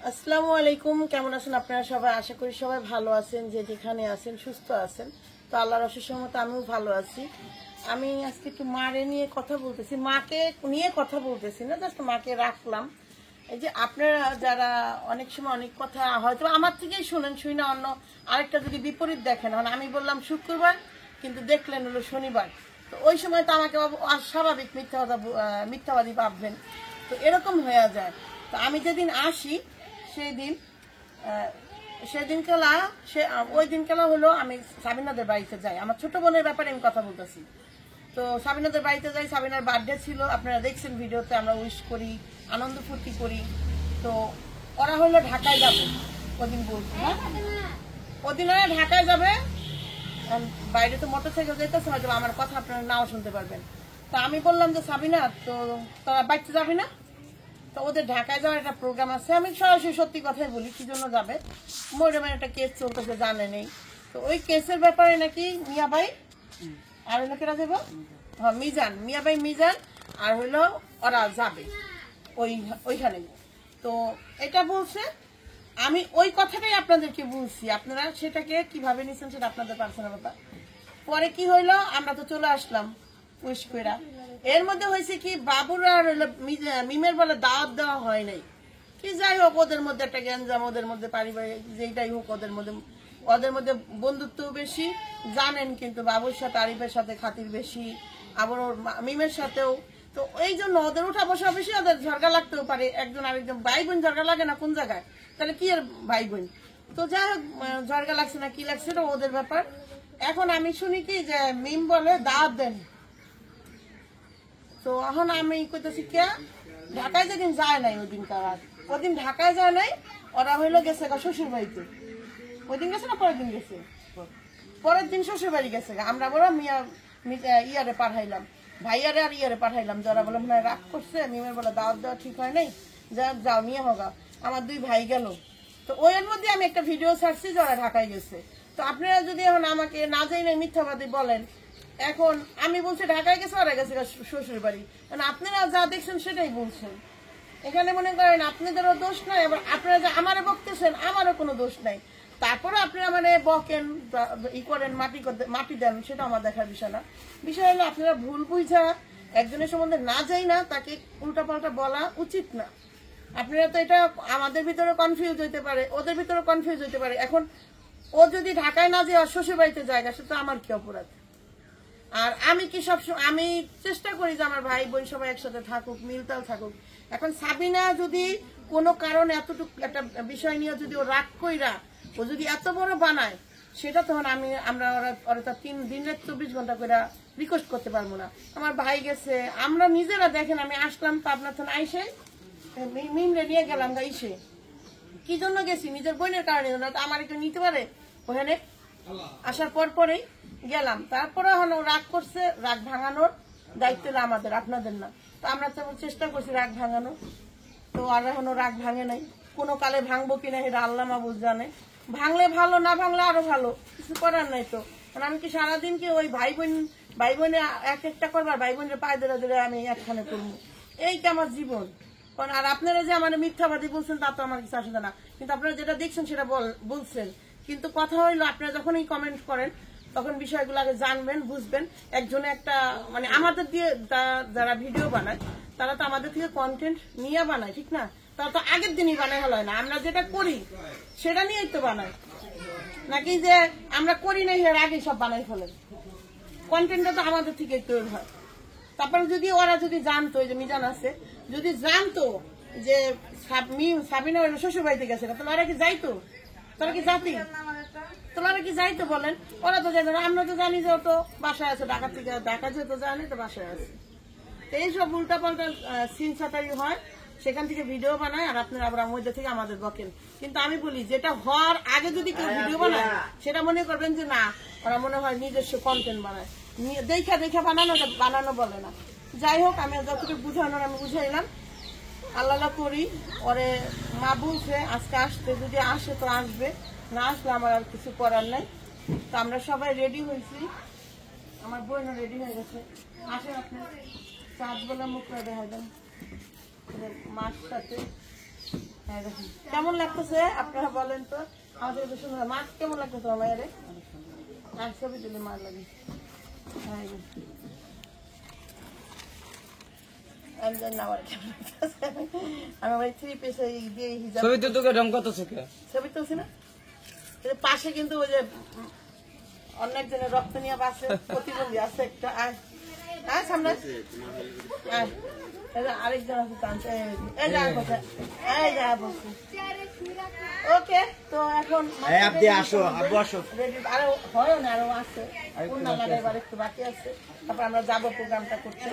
আসসালামু আলাইকুম, কেমন আছেন আপনারা সবাই? আশা করি সবাই ভালো আছেন, যে যেখানে আছেন সুস্থ আছেন। তো আল্লাহর অশেষ রহমতে আমিও ভালো আছি। আমি আজকে একটু মারে নিয়ে কথা বলতেছি, মাকে নিয়ে কথা বলতেছি না, জাস্ট মাকে রাখলাম। এই যে আপনারা যারা অনেক সময় অনেক কথা হয়তো আমার থেকেই শুনেন, শুই না অন্য আরেকটা যদি বিপরীত দেখেন, আমি বললাম শুক্রবার কিন্তু দেখলেন হলো শনিবার, তো ওই সময় তো আমাকে স্বাভাবিক মিথ্যাবাদী ভাববেন, তো এরকম হয়ে যায়। তো আমি যেদিন আসি ওই দিনকালা হলো আমি সাবিনাদের বাড়িতে যাই, আমার ছোট বোনের ব্যাপারে আমি কথা বলতেছি। তো সাবিনাদের বাড়িতে যাই, সাবিনার বার্থডে ছিল, আপনারা দেখছেন ভিডিওতে, আমরা উইশ করি, আনন্দ ফুর্তি করি। তো ওরা হলো ঢাকায় যাবে, ওদিন বলছি, হ্যাঁ ওদিন ওরা ঢাকায় যাবে। বাইরে তো মোটরসাইকেল যেতেছে, হয়তো আমার কথা আপনারা নাও শুনতে পারবেন। তো আমি বললাম যে সাবিনা, তো তোরা বাড়িতে যাবি না? তো ওদের ঢাকায় যাওয়ার একটা প্রোগ্রাম আছে। আমি সরাসরি সত্যি কথাই বলি, কি জন্য যাবে, মরিয়মের একটা কেস চলতেছে, জানে নেই। তো ওই কেসের ব্যাপারে নাকি মিয়া ভাই আর হইলো কেরা যাবো, হ্যাঁ মিয়া ভাই মিজান আর হইলো ওরা যাবে ওইখানে। তো এটা বলছে, আমি ওই কথাটাই আপনাদেরকে বলছি, আপনারা সেটাকে কিভাবে নিচ্ছেন সেটা আপনাদের পার্সোনাল ব্যাপার। পরে কি হইলো, আমরা তো চলে আসলাম উইশ কইরা। এর মধ্যে হয়েছে কি, বাবুরা আর মিমের বলে দাওয়াত দেওয়া হয় নাই কি, যাই হোক ওদের মধ্যে একটা গ্যাঞ্জাম, ওদের মধ্যে পারিবারিক যেটাই হোক, ওদের মধ্যে বন্ধুত্ব বেশি জানেন, কিন্তু বাবুর সাথে আরিফের সাথে খাতির বেশি, আবার ওর মিমের সাথেও। তো এই জন্য ওদের উঠা বসা বেশি, ওদের ঝগড়া লাগতেও পারে, একজন আরেকজন ভাই বোন ঝগড়া লাগে না কোন জায়গায়, তাহলে কি আর ভাই বোন। তো যাই হোক ঝগড়া লাগছে না কি লাগছে এটা ওদের ব্যাপার। এখন আমি শুনি কি যে মিম বলে দাওয়াত দেন। তো এখন আমি কইতেছি কে, ঢাকায় যেদিন যায় নাই ওদিন ঢাকায় যায় নাই, ওরা হইলো গেছে শ্বশুর বাড়িতে। ওই দিন গেছে না পরের দিন গেছে, পরের দিন শ্বশুর বাড়ি গেছে। আমরা বলো ইয়ারে পাঠাইলাম, ভাইয়ারে আর ইয়ারে পাঠাইলাম, যারা বলে মনে হয় রাগ করছে, মিমের বলে দাওয়াত দেওয়া ঠিক হয় নাই, যাও নিয়ে হোগা। আমার দুই ভাই গেল। তো ওইয়ের মধ্যে আমি একটা ভিডিও ছাড়ছি যে ওরা ঢাকায় গেছে। তো আপনারা যদি এখন আমাকে না যাই না মিথ্যাবাদী বলেন, এখন আমি বলছি ঢাকায় গেছে, ওরা গেছে শ্বশুর বাড়ি, মানে আপনারা যা দেখছেন সেটাই বলছেন। এখানে মনে করেন আপনাদেরও দোষ নাই, আবার আপনারা যা আমারে বকতেছেন আমারও কোনো দোষ নাই। তারপরে আপনারা মানে বকেন ই করেন, মাটি দেন, সেটা আমার দেখার বিষয় না। বিষয় হলো আপনারা ভুল বুঝা একজনের সম্বন্ধে না যাই না তাকে উল্টাপাল্টা বলা উচিত না। আপনারা তো এটা আমাদের ভিতরে কনফিউজ হইতে পারে, ওদের ভিতরে কনফিউজ হইতে পারে। এখন ও যদি ঢাকায় না যায় শ্বশুর বাড়িতে জায়গা, সেটা আমার কি অপরাধ? আর আমি কি সবসময় আমি চেষ্টা করি যে আমার ভাই বোন সবাই একসাথে থাকুক, মিলতাল থাকুক। এখন সাবিনা যদি কোনো কারণে এতটুকু একটা বিষয় নিয়ে যদি ও রাগ কইরা ও যদি এত বড় বানায়, সেটা তখন আমরা ওরা 3 দিন রাত 24 ঘন্টা করে রিকোয়েস্ট করতে পারবো না। আমার ভাই গেছে, আমরা নিজেরা দেখেন, আমি আসলাম পাবনা থেকে আইসে মিমরে নিয়ে গেলাম গাইসে, কি জন্য গেছি, নিজের বোনের কারণে। আমার একটু নিতে পারে ওখানে আসার পরেই গেলাম। তারপরে হলো রাগ করছে, রাগ ভাঙানোর দায়িত্ব আমাদের, আপনাদের না। তো আমরা তেমন চেষ্টা করছি রাগ ভাঙানোর, তো আর এখনো রাগ ভাঙে নাই। কোনো কালে ভাঙবো কিনা এটা আল্লাহ মাবুদ জানে। ভাঙলে ভালো, না ভাঙলে আরো ভালো, কিছু করার নাই। তো কারণ আমি কি সারাদিন কি ওই ভাই বোনে এক একটা করবার, ভাই বোনের পায়ে ধরে ধরে আমি একখানে করবো, এই কি আমার জীবন? কারণ আর আপনারা যে আমার মিথ্যাবাদী বলছেন তা তো আমার কিছু আসে না, কিন্তু আপনারা যেটা দেখছেন সেটা বলছেন। কিন্তু কথা হইলো, আপনারা যখনই কমেন্ট করেন তখন বিষয়গুলো আগে জানবেন, বুঝবেন। একজনে একটা মানে আমাদের দিয়ে যারা ভিডিও বানায় তারা তো আমাদের থেকে কন্টেন্ট নিয়ে বানায়, ঠিক না? তারা তো আগের দিনই বানায় হলো না, আমরা যেটা করি সেটা নিয়েই তো বানায়, নাকি যে আমরা করি না এর আগেই সব বানাই ফেলেন। কন্টেন্টটা তো আমাদের থেকেই তৈরি হয়। তারপরে যদি ওরা যদি জানতো, যে মিজান আছে, যদি জানতো যে সাবিনা শ্বশুর বাড়িতে গেছে, তাহলে ওরা কি যাইতো? তোরা কি জাতি? তোমরা কি যাইতো বলেন? ওরা তো জানে না, আমরা তো জানি যে ও তো বাসায় আছে, ঢাকা থেকে, ঢাকা যেহেতু জানি তো বাসায় আছে। তো এইসব উল্টা পাল্টা সিন সাটারি হয়, সেখান থেকে ভিডিও বানায়, আর আপনারা আবার মধ্যে থেকে আমাদের বকেন। কিন্তু আমি বলি, যেটা হওয়ার আগে যদি কেউ ভিডিও বানায়, সেটা মনে করবেন যে না, ওরা মনে হয় নিজস্ব কন্টেন্ট বানায়, দেখা বানানো বলে না। যাই হোক, আমি যতটুকু বুঝানোর আমি বুঝাইলাম। আল্লাহ করি, ওরে মা বলছে আজকে আসতে, যদি আসে তো আসবে, না আসলে আমার আর কিছু করার নাই। তো আমরা সবাই রেডি হয়েছি, আমার বোনও রেডি হয়ে গেছে। আসেন আপনি চাঁদ বলে মুখ দেখা দেন মার সাথে। কেমন লাগতেছে আপনারা বলেন তো, আমাদের তো সুন্দর। মা কেমন লাগতেছে আমার মায়ের? ছবি তুলে মার লাগে। ছবি তুলছি না, পাশে কিন্তু ওই যে অনেকজনের রক্ত নিয়ে পাশে প্রতিবন্ধী আছে একটা। সামনে আরেকজন আছে টানছে। ওকে, তো এখন আরো হয় না, আরো আছে লাগাইবার একটু বাকি আছে, তারপর আমরা যাবো প্রোগ্রামটা করতে।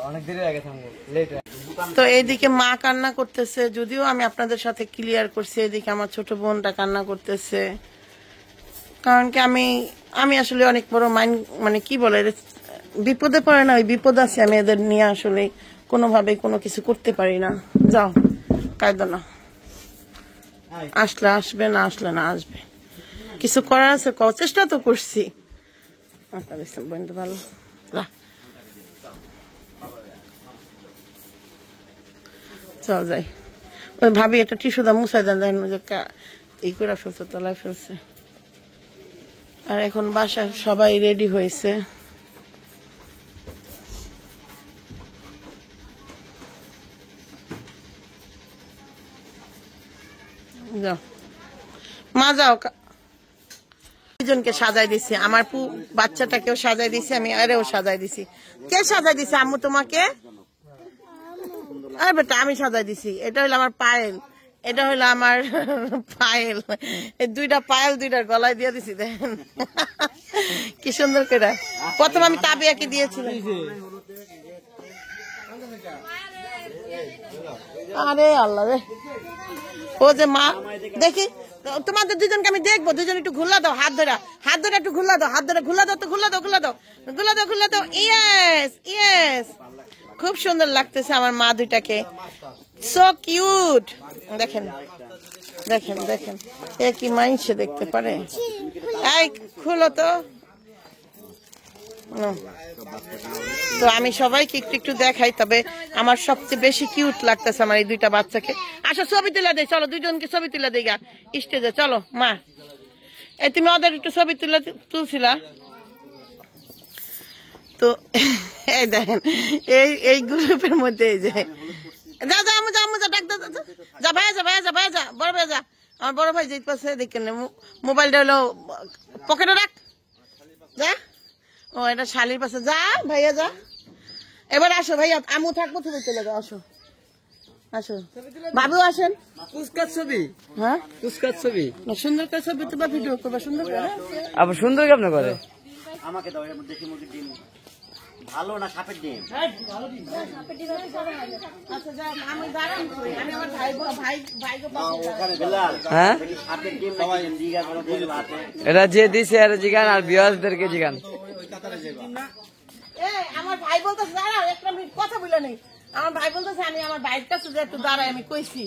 অনেক দেরি আগে থামবো, লেট। তো এইদিকে মা কান্না করতেছে, যদিও আমি আপনাদের সাথে ক্লিয়ার করছি। এদিকে আমার ছোট বোনটা কান্না করতেছে, কারণ কি আমি আসলে অনেক বড় মাইন্ড, মানে কি বলে, বিপদে পড়ে না, ওই বিপদ আছে, আমি এদের নিয়ে আসলে কোনোভাবে কোনো কিছু করতে পারি না। যাও কায়দা না, আসলে আসবে, না আসলে না আসবে, কিছু করার আছে, চেষ্টা তো করছি। ভালো চল যাই। ওই ভাবি একটা টিস্যু দা মুছাই দেন, দেখেন যে এই করে ফেলছে, তলায় ফেলছে। আর এখন বাসা সবাই রেডি হয়েছে। যাও মা, যাও। দুজনকে সাজাই দিছি, আমার বাচ্চাটাকেও সাজাই দিছি, আমি আরেও সাজাই দিছি। কে সাজাই দিছে আম্মু তোমাকে? আরে বেটা, আমি সাজাই দিছি। এটা হলো আমার পায়েল, এটা হলো আমার পায়েল। এই দুইটা পায়েল দুইটার গলায় দিয়ে দিছি, দেখেন কি সুন্দর করে। প্রথম আমি তাবিয়াকে দিয়েছিলাম। আরে আল্লাহ রে, ও যে মা, দেখি তোমাদের দুজনকে আমি দেখবো। দুজন একটু ঘুরলা দাও, হাত ধরে একটু ঘুরলা দাও, হাত ধরে ঘুরলা দাও, তো ঘুরলা দাও। ইয়েস ইয়েস, খুব সুন্দর লাগতেছে আমার মা দুইটাকে, সো কিউট। দেখেন দেখেন দেখেন, এ কি মাইনসে দেখতে পারে? এই খুলো তো। তো আমি সবাইকে একটু একটু দেখাই, তবে আমার সবচেয়ে বেশি কিউট লাগতেছে আমার এই দুইটা বাচ্চাকে। আসো ছবি তুলে দেয়, চলো দুইজনকে ছবি তুলে দেই গা স্টেজে, চলো মা। এই তুমি ওদের একটু ছবি তুলছিলা তো, এই দেখেন এই গ্রুপের মধ্যে এই যে যা যা আমু যা ডাক যা ভাই যা বড় ভাই যা। আমার বড় ভাই যেতে পারছে, দেখেন মোবাইলটা হলো পকেটে রাখ, যা। ও এটা শালির পাশে, যা ভাইয়া যা। এবার আসো ভাইয়া, আমু থাকবো, তুমি চলে যাও, আসো আসো। বাবু আসেন। পুস্কার ছবি, হ্যাঁ পুস্কার ছবি, সুন্দর করে ছবি তুলবা, ভিডিও করবা সুন্দর করে। আবার সুন্দর কেমন করে? আমাকে দাও, এর মধ্যে মুরগির ডিম ভালো না সাপের ডিম? হ্যাঁ, সাপের ডিম জিজ্ঞাসা করো, যেগুলো আছে। এটা যে দিছে আর জিগান, আর বিয়াসদেরকে জিগান। আমার ভাই বলতেছে, দাঁড়াও একটা মিনিট কথা বলে নেই। আমার ভাই বলতেছে আমি আমার ভাইয়ের কাছে যে একটু দাঁড়াই, আমি কইছি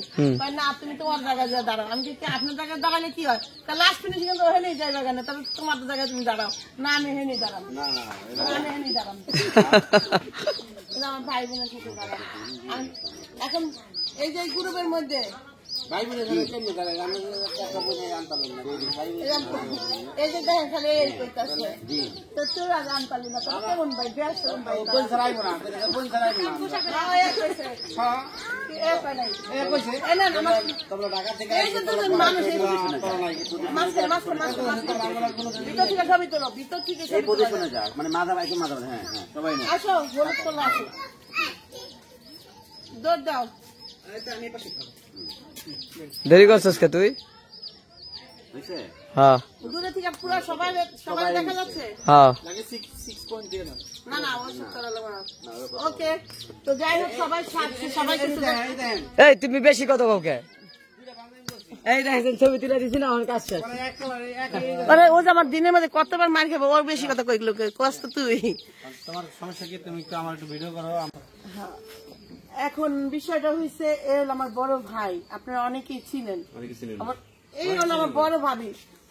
না তুমি তোমার জায়গায় যা দাঁড়াও। আমি কি আপনার জায়গায় দাঁড়ালে কি হয়? তা লাস্ট ফিনিশিং তো হেনেই যাই বাগানে, তবে তোমার জায়গায় তুমি দাঁড়াও না, আমি হেনেই দাঁড়াবো, আমি হেনেই দাঁড়াবো। আমার ভাই বোনের সাথে দাঁড়াবো এখন এই যে গ্রুপের মধ্যে। এই যে দেখেন খালি এই করতেছে, তো তোরা গান পারলি না, তোর কেমন ভাই বেশ ভাই ছবি তোলো, ভিতর থেকে মানে মাথা বাইকে মাথা, হ্যাঁ হ্যাঁ সবাই আসো, হলুদ করলে আসো, দৌড় দাও। দেরি করছিস কে তুই? হ্যাঁ, দূরে থেকে পুরো সবাই দেখা যাচ্ছে। হ্যাঁ, না না ওকে। তো যাই হোক, সবাই কিন্তু এই তুমি বেশি কত কাউকে, এই দেখেন ছবি তুলে দিছি না, আমার কাজ শেষ। আরে ও যে আমার দিনের মধ্যে কতবার মার খাবো, ওর বেশি কথা কইলো কষ্ট তুই। তোমার সমস্যা কি? তুমি একটু আমার একটু ভিডিও করো। এখন বিষয়টা হয়েছে, এ হলো আমার বড় ভাই, আপনারা অনেকেই চিনেন। এই হলো আমার বড় ভাবি,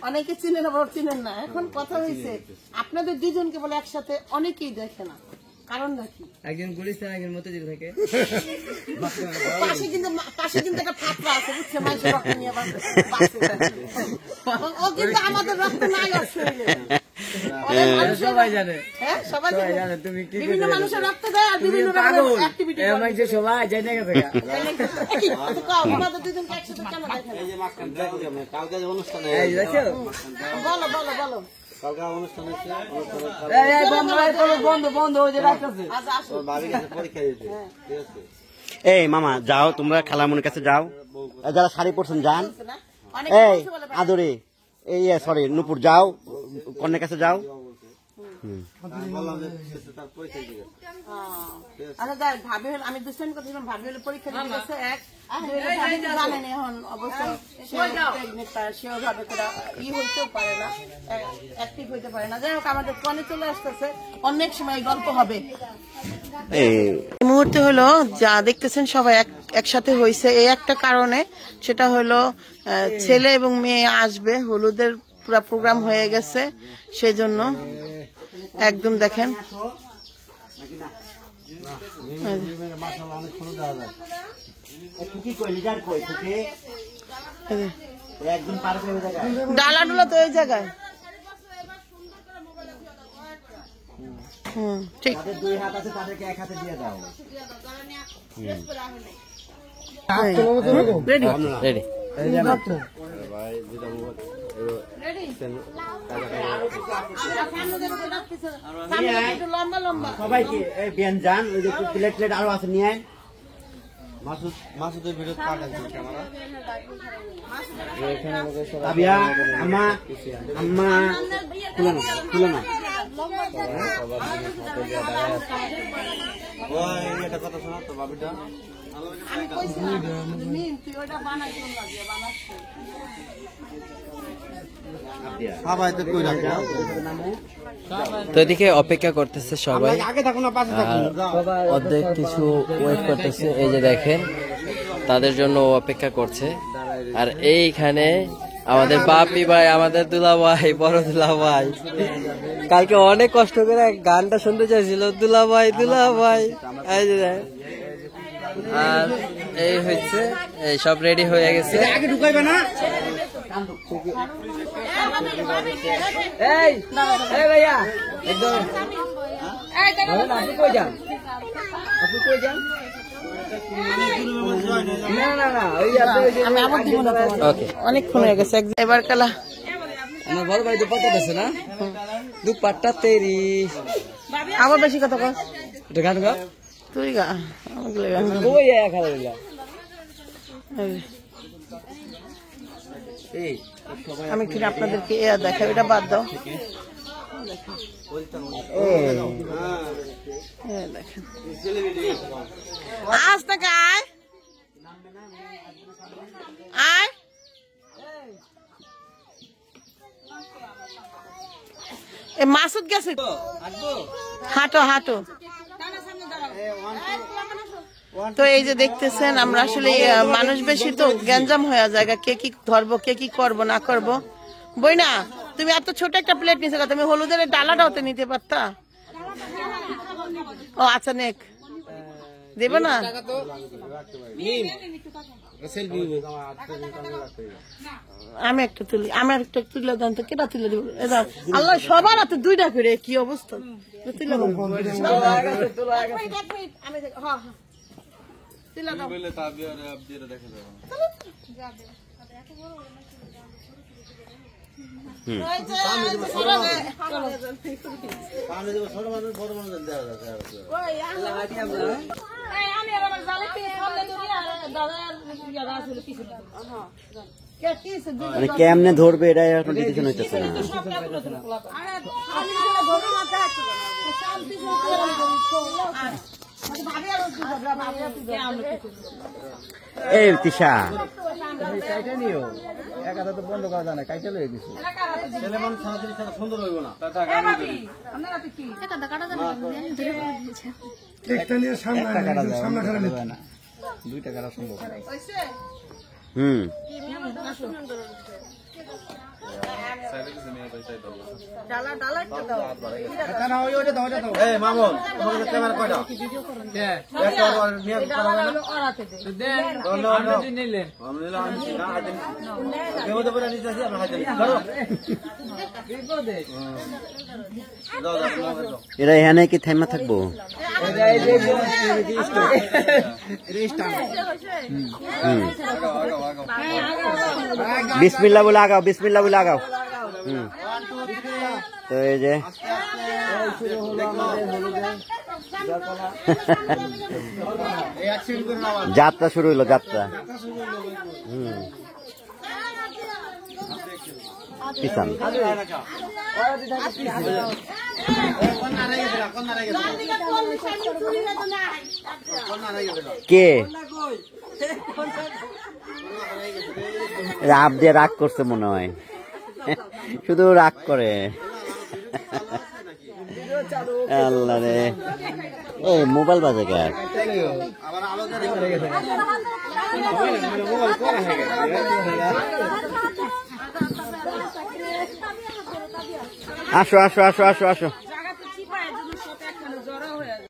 অনেকে চিনেন আবার চিনেন না। এখন কথা হয়েছে, আপনাদের দুজনকে বলে একসাথে অনেকেই দেখে না, কারণ নাকি একজন গুলিস্তান একজন মতিঝিল থেকে পাশে কিন্তু একটা ফাতরা আছে বুঝছে মানুষের রক্ত নিয়ে বাঁচে। ও কিন্তু আমাদের রক্ত নাই ওর শরীরে। অনেক মানুষের- সবাই জানে হ্যাঁ, সবাই সবাই জানে। জানে তুমি কি বিভিন্ন করে মানুষের রক্ত দেয় আর তুমি বিভিন্ন পাগল রকমের activity করে। মানুষের সবাই জানে গেছে গা। আমাদের দুজনকে একসাথে কেন দেখে না? এই যে মাঝখান দেখো যে আমরা কালকে যে অনুষ্ঠানে এই দেখছো বলো বলো বলো কালকে অনুষ্ঠান হচ্ছে অনুষ্ঠানে এই বন্ধ বন্ধ বন্ধ ওই যে রাখতেছে আজ আসো। ওর বাড়ির কাছে পরীক্ষা দিতে ঠিক আছে। এই মামা যাও তোমরা খালামুনির কাছে যাও যারা শাড়ি পরছেন যান। না? অনেক এই কিছু বলে আদরে এই সরি নুপুর যাও কন্যার কাছে যাও। আচ্ছা যাই ভাবি হলো আমি দুষ্টামি করছিলাম ভাবি হলো পরীক্ষা দিতে গেছে এক দুই হলো ভাবি তো জানেন এখন অবশ্যই সেও ভাবে তোরা হইতেও পারে না অ্যাক্টিভ হইতে পারে না যাই হোক আমাদের ফোনে চলে আসতেছে অনেক সময় গল্প হবে। এই মুহূর্তে হলো যা দেখতেছেন সবাই একসাথে হয়েছে এই একটা কারণে সেটা হলো ছেলে এবং মেয়ে আসবে হলুদের পুরো প্রোগ্রাম হয়ে গেছে সেই জন্য একদম দেখেন ডালা ডুলা তো এই জায়গায় ঠিক দুই হাত আছে তাদেরকে এক হাতে দিয়ে দাও। রেডি রেডি লম্বা লম্বা সবাইকে এই বিয়ান যান ওই যে প্লেট প্লেট আরো আছে নিয়ে আয়। মাসুদের ভিডিও কাট আছে ক্যামেরা আবিয়া আম্মা আম্মা খুলে না ওই এটা কথা শোনা তো বাবিটা আমি কইছিলাম মিম তুই ওটা বানাইছ না দিয়ে বানাচ্ছিস সবাই তো কই রাখো তো এদিকে অপেক্ষা করতেছে সবাই আগে থাকুন না পাশে থাকুন অর্ধেক কিছু ওয়েট করতেছে এই যে দেখেন তাদের জন্য অপেক্ষা করছে আর এইখানে আমাদের বাপি ভাই আমাদের দুলা ভাই বড় দুলা ভাই কালকে অনেক কষ্ট করে গানটা শুনতে চাইছিল দুলা ভাই এই যে দেখেন। আর এই হচ্ছে এই সব রেডি হয়ে গেছে আগে ঢুকাইবে না এই এই ভাইয়া একদম আপনি কই যান না না না ওই আমি আবার দিব না ওকে অনেকক্ষণ হয়ে গেছে এবার কালা আমার বড় ভাই দুপাট্টা আছে না দুপাট্টা তেরি আবার বেশি কথা কর এটা গান গা তুই গা আমাকে গান গা। ওই এক হাজার গা এই, আমি ঠিক আপনাদেরকে এ দেখাবো এটা বাদ দাও দেখেন আজ থেকে আয় আয় এ মাসুদ গেছে হাঁটো হাঁটো তো এই যে দেখতেছেন আমরা আসলে মানুষ বেশি তো গ্যাঞ্জাম হয়ে যায় কে কি ধরবো কে কি করবো না করবো বই না তুমি এত ছোট একটা প্লেট নিতে তুমি হলুদের ডালাটাও তো নিতে পারতা ও আচ্ছা নেক দেব না আমি একটা তুলি আমার একটা তুলে দেন তো কেটা তুলে দেবো আল্লাহ সবার হাতে দুইটা করে কি অবস্থা তুলে দেবো আমি হ্যাঁ তুলে দাও মানে কেমনে ধরবে এটা এখন ডিসিশন হইতেছে না এই তিশা এক হাজার তো বন্ধ করা যায় না কাইটা লয়ে গেছে সুন্দর হইব না দুইটা কাটা সম্ভব হুম ডালা ডালা একটু দাও এই মামুন তোমাদের ক্যামেরা কয়টা একটা আর নিয়ে করা না কেমন করে নিতে আসি আমরা হাতে ধরো এরা এখানে কি থেমা থাকবো? বিসমিল্লাহ বলে আগাও, বিসমিল্লাহ বলে আগাও। তো এই যে যাত্রা শুরু হইলো, যাত্রা। কিষান কে রাব দিয়ে রাগ করছে মনে হয়, শুধু রাগ করে। আল্লাহ রে, এই মোবাইল বাজে কে? আসো আসো আসো আসো আসো।